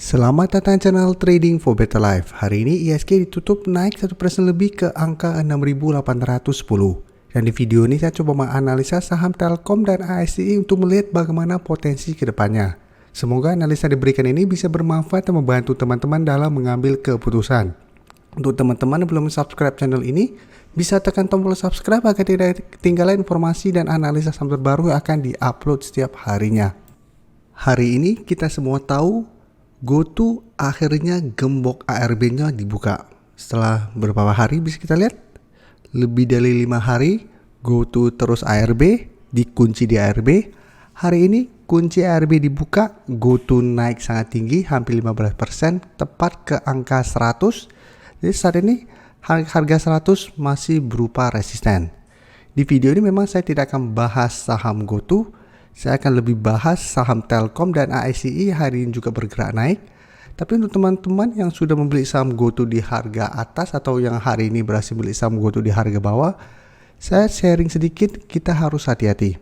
Selamat datang channel Trading for Better Life. Hari ini ISG ditutup naik 1% lebih ke angka 6.810. Dan di video ini saya coba menganalisa saham Telkom dan ASI untuk melihat bagaimana potensi ke depannya. Semoga analisa diberikan ini bisa bermanfaat dan membantu teman-teman dalam mengambil keputusan. Untuk teman-teman yang belum subscribe channel ini, bisa tekan tombol subscribe agar tidak ketinggalan informasi dan analisa saham terbaru yang akan diupload setiap harinya. Hari ini kita semua tahu GoTo akhirnya gembok ARB-nya dibuka. Setelah beberapa hari bisa kita lihat, lebih dari 5 hari GoTo terus ARB, dikunci di ARB. Hari ini kunci ARB dibuka, GoTo naik sangat tinggi, hampir 15%, tepat ke angka 100. Jadi saat ini harga 100 masih berupa resisten. Di video ini memang saya tidak akan bahas saham GoTo. Saya akan lebih bahas saham Telkom dan ASI hari ini juga bergerak naik. Tapi untuk teman-teman yang sudah membeli saham GoTo di harga atas atau yang hari ini berhasil beli saham GoTo di harga bawah, saya sharing sedikit, kita harus hati-hati.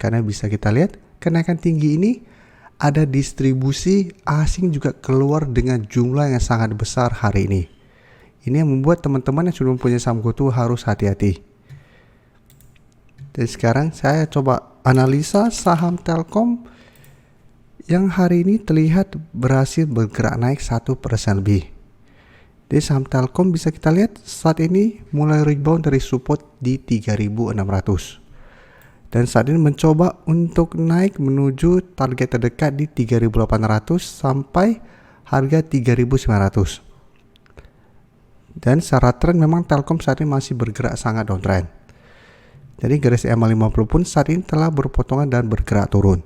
Karena bisa kita lihat kenaikan tinggi ini ada distribusi asing juga keluar dengan jumlah yang sangat besar hari ini. Ini yang membuat teman-teman yang sudah mempunyai saham GoTo harus hati-hati. Dan sekarang saya coba analisa saham Telkom yang hari ini terlihat berhasil bergerak naik 1% lebih. Di saham Telkom bisa kita lihat saat ini mulai rebound dari support di 3.600. Dan saat ini mencoba untuk naik menuju target terdekat di 3.800 sampai harga 3.900. Dan secara tren memang Telkom saat ini masih bergerak sangat downtrend. Jadi garis EMA50 pun saat ini telah berpotongan dan bergerak turun.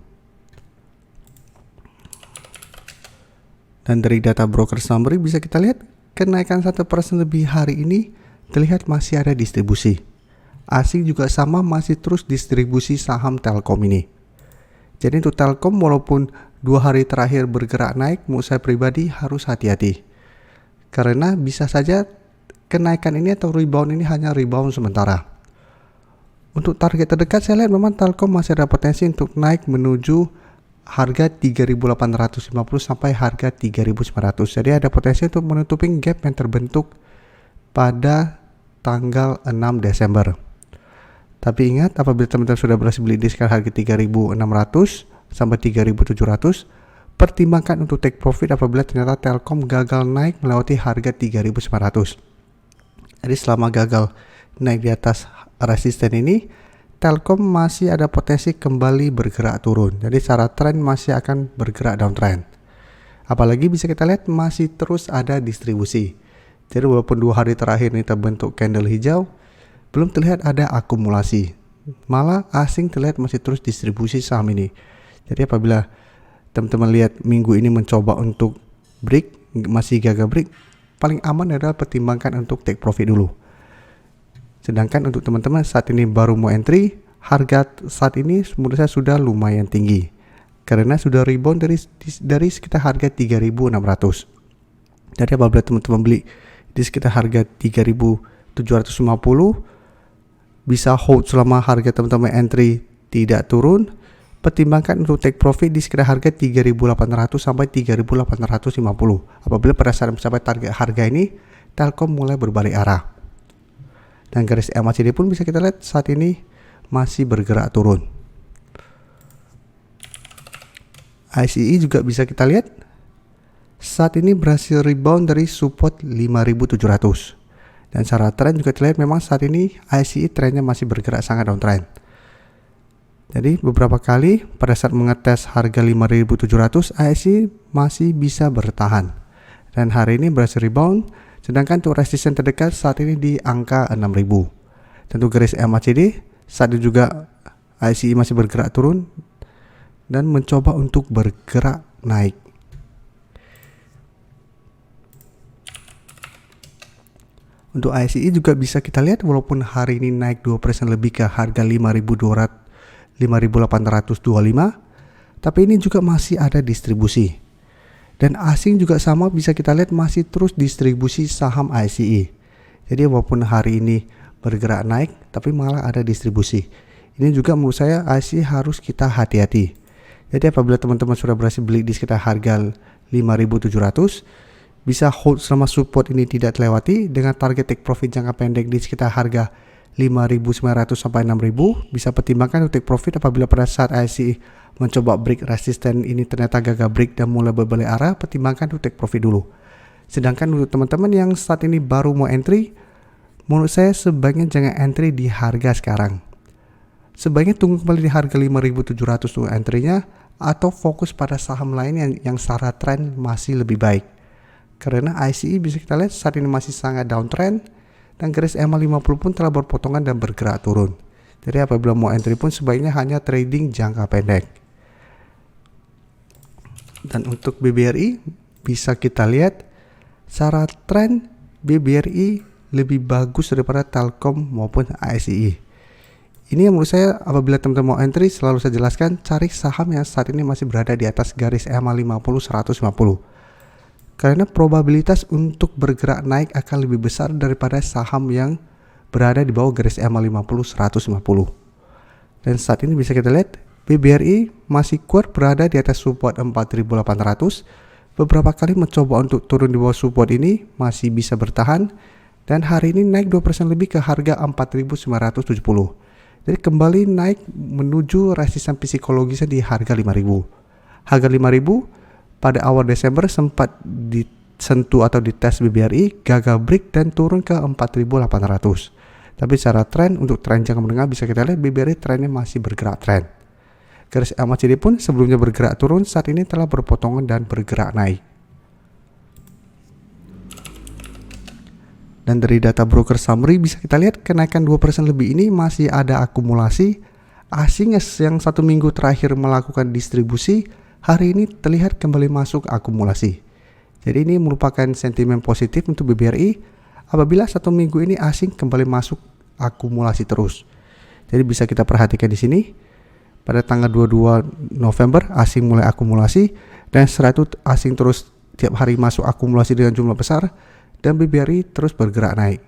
Dan dari data broker summary bisa kita lihat kenaikan 1% lebih hari ini terlihat masih ada distribusi. Asing juga sama masih terus distribusi saham Telkom ini. Jadi untuk Telkom walaupun 2 hari terakhir bergerak naik, menurut saya pribadi harus hati-hati. Karena bisa saja kenaikan ini atau rebound ini hanya rebound sementara. Untuk target terdekat saya lihat memang Telkom masih ada potensi untuk naik menuju harga 3.850 sampai harga 3.900. Jadi ada potensi untuk menutupi gap yang terbentuk pada tanggal 6 Desember. Tapi ingat, apabila teman-teman sudah berhasil beli di sekitar harga 3.600 sampai 3.700, pertimbangkan untuk take profit apabila ternyata Telkom gagal naik melewati harga 3.900. Jadi selama gagal naik di atas resisten ini, Telkom masih ada potensi kembali bergerak turun. Jadi secara tren masih akan bergerak downtrend. Apalagi bisa kita lihat masih terus ada distribusi. Jadi walaupun 2 hari terakhir ini terbentuk candle hijau, belum terlihat ada akumulasi. Malah asing terlihat masih terus distribusi saham ini. Jadi apabila teman-teman lihat minggu ini mencoba untuk break, masih gagal break, paling aman adalah pertimbangkan untuk take profit dulu. Sedangkan untuk teman-teman saat ini baru mau entry, harga saat ini menurut saya sudah lumayan tinggi. Karena sudah rebound dari sekitar harga 3.600. Jadi apabila teman-teman beli di sekitar harga 3.750, bisa hold selama harga teman-teman entry tidak turun. Pertimbangkan untuk take profit di sekitar harga 3.800 sampai 3.850. Apabila pada saat mencapai target harga ini, Telkom mulai berbalik arah. Dan garis MACD pun bisa kita lihat saat ini masih bergerak turun. ICE juga bisa kita lihat saat ini berhasil rebound dari support 5.700. Dan secara tren juga terlihat memang saat ini ICE trennya masih bergerak sangat downtrend. Jadi beberapa kali pada saat mengetes harga 5.700, ICE masih bisa bertahan. Dan hari ini berhasil rebound. Sedangkan untuk resisten terdekat saat ini di angka 6.000. Tentu garis MACD saat ini juga ICE masih bergerak turun dan mencoba untuk bergerak naik. Untuk ICE juga bisa kita lihat walaupun hari ini naik 2% lebih ke harga 5.825, tapi ini juga masih ada distribusi. Dan asing juga sama bisa kita lihat masih terus distribusi saham ICE. Jadi walaupun hari ini bergerak naik, tapi malah ada distribusi. Ini juga menurut saya ICE harus kita hati-hati. Jadi apabila teman-teman sudah berhasil beli di sekitar harga 5.700. Bisa hold selama support ini tidak terlewati dengan target take profit jangka pendek di sekitar harga 5.900 sampai 6.000. Bisa pertimbangkan untuk take profit apabila pada saat ISE mencoba break resisten ini ternyata gagal break dan mulai berbalik arah, pertimbangkan untuk take profit dulu. Sedangkan untuk teman-teman yang saat ini baru mau entry, menurut saya sebaiknya jangan entry di harga sekarang. Sebaiknya tunggu kembali di harga 5.700 untuk entry-nya, atau fokus pada saham lain yang secara tren masih lebih baik. Karena ICE bisa kita lihat saat ini masih sangat downtrend dan garis EMA 50 pun telah berpotongan dan bergerak turun. Jadi apabila mau entry pun sebaiknya hanya trading jangka pendek. Dan untuk BBRI bisa kita lihat secara tren BBRI lebih bagus daripada Telkom maupun ICE. Ini yang menurut saya apabila teman-teman mau entry selalu saya jelaskan cari saham yang saat ini masih berada di atas garis EMA 50 150. Karena probabilitas untuk bergerak naik akan lebih besar daripada saham yang berada di bawah garis EMA 50 150. Dan saat ini bisa kita lihat BBRI masih kuat berada di atas support 4.800. Beberapa kali mencoba untuk turun di bawah support ini masih bisa bertahan dan hari ini naik 2% lebih ke harga 4.970. Jadi kembali naik menuju resistensi psikologisnya di harga 5.000. Harga 5.000 pada awal Desember sempat disentuh atau dites BBRI, gagal break dan turun ke 4.800. Tapi secara tren untuk tren jangka menengah bisa kita lihat BBRI trennya masih bergerak tren. Garis MACD pun sebelumnya bergerak turun, saat ini telah berpotongan dan bergerak naik. Dan dari data broker summary bisa kita lihat kenaikan 2% lebih ini masih ada akumulasi. Asing yang 1 minggu terakhir melakukan distribusi, hari ini terlihat kembali masuk akumulasi. Jadi ini merupakan sentimen positif untuk BBRI apabila 1 minggu ini asing kembali masuk akumulasi terus. Jadi bisa kita perhatikan di sini pada tanggal 22 November asing mulai akumulasi dan setelah itu asing terus tiap hari masuk akumulasi dengan jumlah besar. Dan BBRI terus bergerak naik.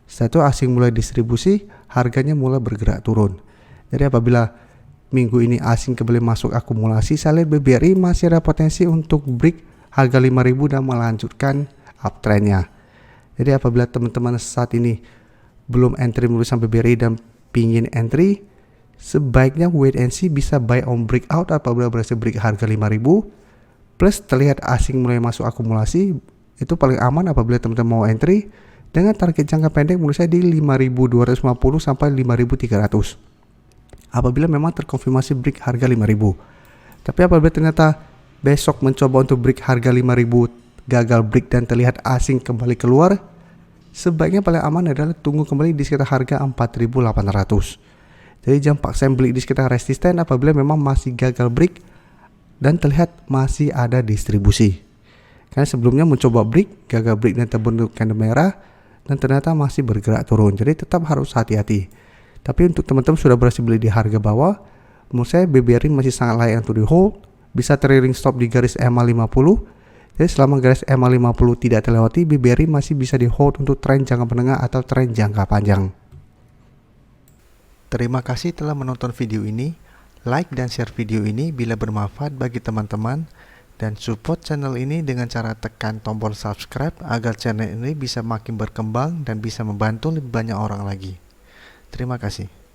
Setelah itu asing mulai distribusi, harganya mulai bergerak turun. Jadi apabila minggu ini asing kembali masuk akumulasi, saya lihat BBRI masih ada potensi untuk break harga 5.000 dan melanjutkan uptrendnya. Jadi apabila teman-teman saat ini belum entry melalui BBRI dan pingin entry, sebaiknya wait and see, bisa buy on breakout apabila berhasil break harga 5.000 plus terlihat asing mulai masuk akumulasi. Itu paling aman apabila teman-teman mau entry dengan target jangka pendek menurut saya di 5.250 sampai 5.300 apabila memang terkonfirmasi break harga 5.000. Tapi apabila ternyata besok mencoba untuk break harga 5.000 gagal break dan terlihat asing kembali keluar, sebaiknya paling aman adalah tunggu kembali di sekitar harga 4.800. Jadi jangan paksa beli di sekitar resisten apabila memang masih gagal break dan terlihat masih ada distribusi. Karena sebelumnya mencoba break, gagal break dan terbentuk candle merah dan ternyata masih bergerak turun. Jadi tetap harus hati-hati. Tapi untuk teman-teman sudah berhasil beli di harga bawah, menurut saya BBRI masih sangat layak untuk di hold. Bisa trailing stop di garis EMA 50. Jadi selama garis EMA 50 tidak terlewati, BBRI masih bisa di hold untuk tren jangka menengah atau tren jangka panjang. Terima kasih telah menonton video ini. Like dan share video ini bila bermanfaat bagi teman-teman. Dan support channel ini dengan cara tekan tombol subscribe agar channel ini bisa makin berkembang dan bisa membantu lebih banyak orang lagi. Terima kasih.